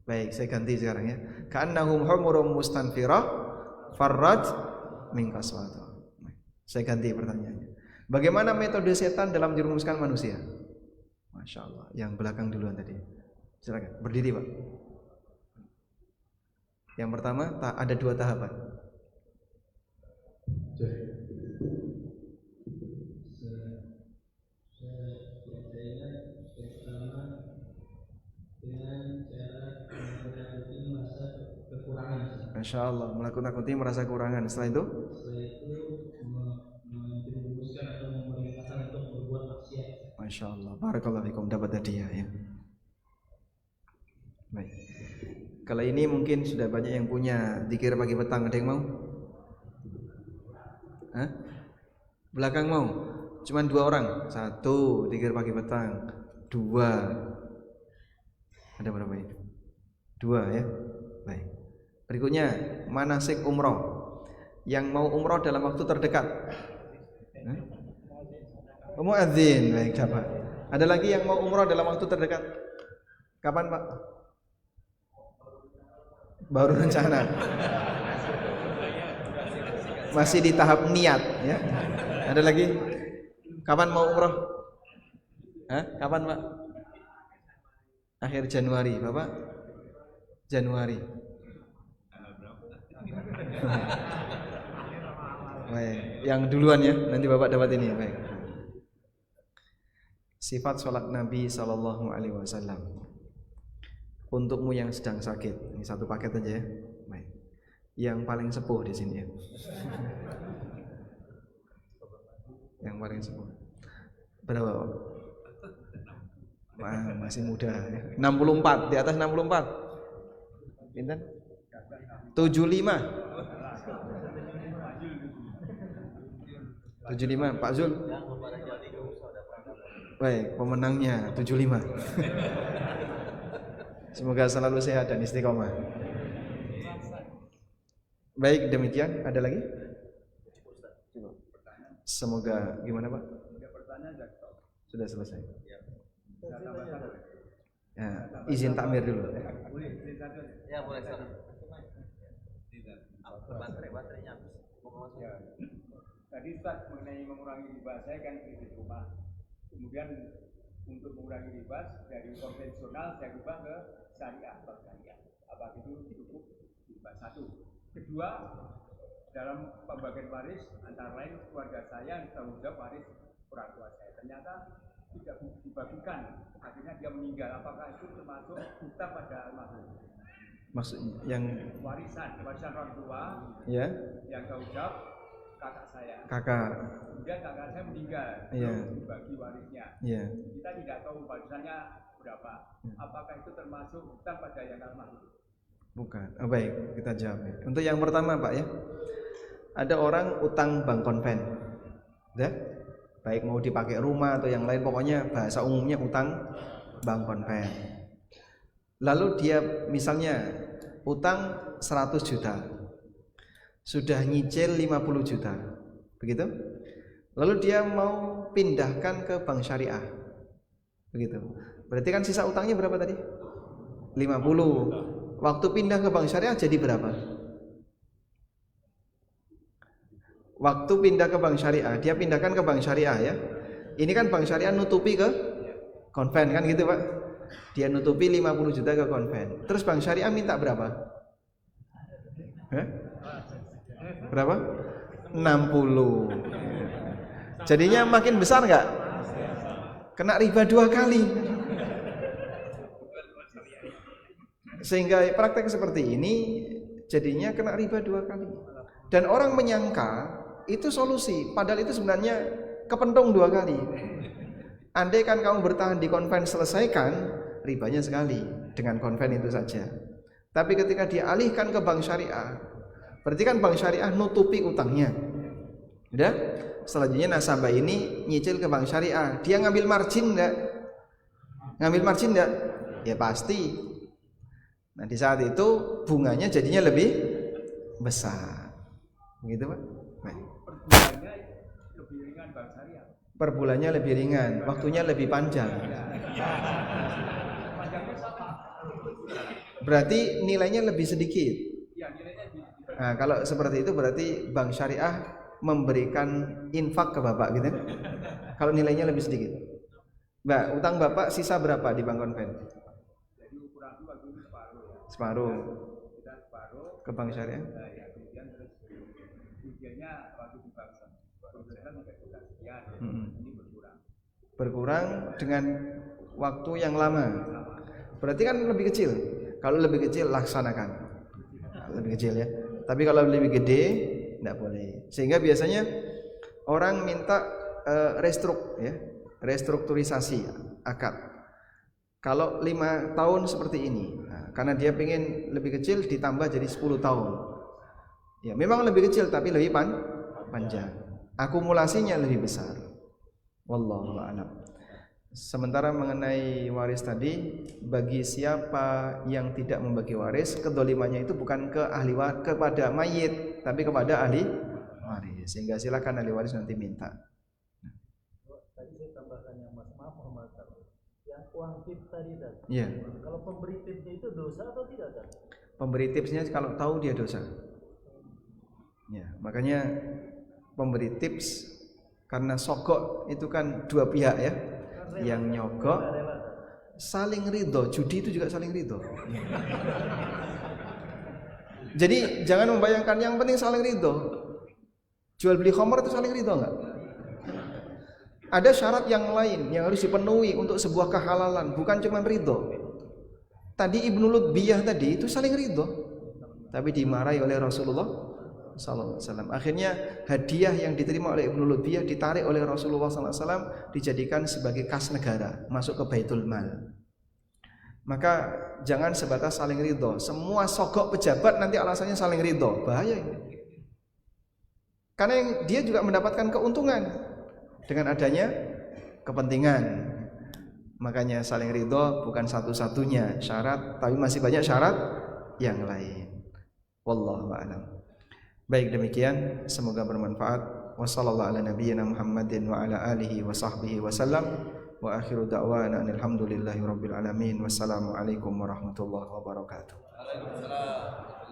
Speaker 1: Baik, saya ganti sekarang ya. Ka'annahum humurum mustanfirah farraj min qaswata. Saya ganti pertanyaannya. Bagaimana metode setan dalam merumuskan manusia? Masya Allah. Yang belakang duluan tadi. Silakan berdiri Pak. Yang pertama ada 2 tahapan. Masya Allah, menakut-nakuti merasa kekurangan. Setelah itu menjerumuskan atau memerintahkan untuk berbuat maksiat. Masya Allah, barakallahu fikum, dapat hadiah ya. Baik. Kalau ini mungkin sudah banyak yang punya zikir pagi petang. Ada yang mau? Belakang mau? Cuman 2 orang. 1 zikir pagi petang. 2. Ada berapa ini? 2 ya. Baik. Berikutnya manasik umroh. Yang mau umroh dalam waktu terdekat. Muadzin, baik dapat. Ada lagi yang mau umroh dalam waktu terdekat? Kapan Pak? Baru rencana. Masih di tahap niat ya. Ada lagi? Kapan mau umroh? Kapan Pak? Akhir Januari, Bapak? Januari. Baik, yang duluan ya, nanti Bapak dapat ini. Baik. Sifat sholat Nabi Sallallahu Alaihi Wasallam. Untukmu yang sedang sakit, ini 1 paket aja ya. Baik. Yang paling sepuh di sini ya. Yang paling sepuh. Berapa Pak? Masih muda ya. 64, di atas 64. Pinten? 75. 75 Pak Zul. Baik, pemenangnya 75. Semoga selalu sehat dan istiqomah. Baik, demikian. Ada lagi? Semoga gimana Pak? Sudah selesai. Ya, izin takmir dulu.
Speaker 3: Ya, boleh. Baterainya habis.
Speaker 4: Tadi Ustaz mengenai mengurangi riba, saya kan di rumah. Kemudian untuk mengurangi riba dari konvensional saya ubah ke syariah atau syariah. Apa itu cukup riba? 1. Kedua, dalam pembagian waris antara lain keluarga saya yang tanggung jawab waris orang tua saya. Ternyata tidak dibagikan, akhirnya dia meninggal. Apakah itu termasuk hutang pada almarhum?
Speaker 1: Maksudnya yang
Speaker 4: warisan orang tua
Speaker 1: ya,
Speaker 4: yang tanggung jawab kakak saya. Kemudian kakak saya meninggal, dibagi warisnya. Kita tidak tahu warisannya berapa. Apakah itu termasuk hutang pada yang almarhum?
Speaker 1: Bukan. Baik, kita jawab. Untuk yang pertama Pak ya, ada orang utang bank konven, ya, baik mau dipakai rumah atau yang lain, pokoknya bahasa umumnya utang bank konven. Lalu dia misalnya utang 100 juta, sudah nyicil 50 juta, begitu. Lalu dia mau pindahkan ke bank syariah, begitu. Berarti kan sisa utangnya berapa tadi? 50. Waktu pindah ke bank syariah jadi berapa? Waktu pindah ke bank syariah, dia pindahkan ke bank syariah ya. Ini kan bank syariah nutupi ke konven kan gitu Pak. Dia nutupi 50 juta ke konven. Terus bank syariah minta berapa? Berapa? 60. Jadinya makin besar nggak? Kena riba 2 kali. Sehingga praktek seperti ini jadinya kena riba 2 kali. Dan orang menyangka itu solusi, padahal itu sebenarnya kepentung 2 kali. Andai kan kamu bertahan di konven, selesaikan ribanya sekali dengan konven itu saja. Tapi ketika dialihkan ke bank syariah, berarti kan bank syariah nutupi utangnya. Udah? Selanjutnya nasabah ini nyicil ke bank syariah, dia ngambil margin enggak? Ngambil margin enggak? Ya pasti. Nah di saat itu bunganya jadinya lebih besar, begitu Pak?
Speaker 4: Perbulannya lebih ringan bank syariah.
Speaker 1: Per bulannya lebih ringan, waktunya lebih panjang.
Speaker 4: Panjangnya sama.
Speaker 1: Berarti nilainya lebih sedikit.
Speaker 4: Iya, nilainya di
Speaker 1: Nah, kalau seperti itu berarti bank syariah memberikan infak ke Bapak gitu. Kalau nilainya lebih sedikit. Mbak, utang Bapak sisa berapa di bank konven?
Speaker 4: jadi ukuran itu waktu itu separuh ya.
Speaker 1: Separuh
Speaker 4: Kita separuh
Speaker 1: ke bank syariah.
Speaker 4: ya, kemudian terus ujiannya waktu di bank konvensional juga sudah sekian ya. Ini berkurang.
Speaker 1: Berkurang dengan waktu yang lama. Berarti kan lebih kecil. Kalau lebih kecil laksanakan. Nah, lebih kecil ya. Tapi kalau lebih gede tidak boleh. Sehingga biasanya orang minta restrukturisasi akad. Kalau 5 tahun seperti ini, nah, karena dia pengen lebih kecil ditambah jadi 10 tahun. Ya, memang lebih kecil tapi lebih panjang. Akumulasinya lebih besar. Wallahu a'lam. Sementara mengenai waris tadi, bagi siapa yang tidak membagi waris, kedolimannya itu bukan ke ahli waris, kepada mayit, tapi kepada ahli waris. Sehingga silakan ahli waris nanti minta.
Speaker 5: Tadi saya tambahkan yang maaf Muhammad, yang uang tips tadi kan.
Speaker 1: Iya.
Speaker 5: Kalau pemberi tipsnya itu dosa atau tidak kan?
Speaker 1: Pemberi tipsnya kalau tahu dia dosa. Ya, makanya pemberi tips karena sogok itu kan dua pihak ya. Yang nyogok saling ridho, judi itu juga saling ridho. Jadi jangan membayangkan, yang penting saling ridho. Jual beli khamar itu saling ridho enggak? Ada syarat yang lain yang harus dipenuhi untuk sebuah kehalalan, bukan cuma ridho. Tadi Ibnu Lutbiyah tadi itu saling ridho, tapi dimarahi oleh Rasulullah sallallahu alaihi wasallam. Akhirnya hadiah yang diterima oleh Ibnu Lutbiyah ditarik oleh Rasulullah sallallahu alaihi wasallam, dijadikan sebagai kas negara, masuk ke Baitul Mal. Maka jangan sebatas saling ridho. Semua sogok pejabat nanti alasannya saling ridho, bahaya ini. Karena dia juga mendapatkan keuntungan dengan adanya kepentingan. Makanya saling ridho bukan satu-satunya syarat, tapi masih banyak syarat yang lain. Wallahu a'lam. Baik, demikian, semoga bermanfaat. Wassallallahu ala nabiyyina Muhammadin wa ala alihi wa sahbihi wasallam. Wa akhiru da'wana alhamdulillahi rabbil alamin. Wassalamu alaikum warahmatullahi wabarakatuh.
Speaker 3: Waalaikumsalam.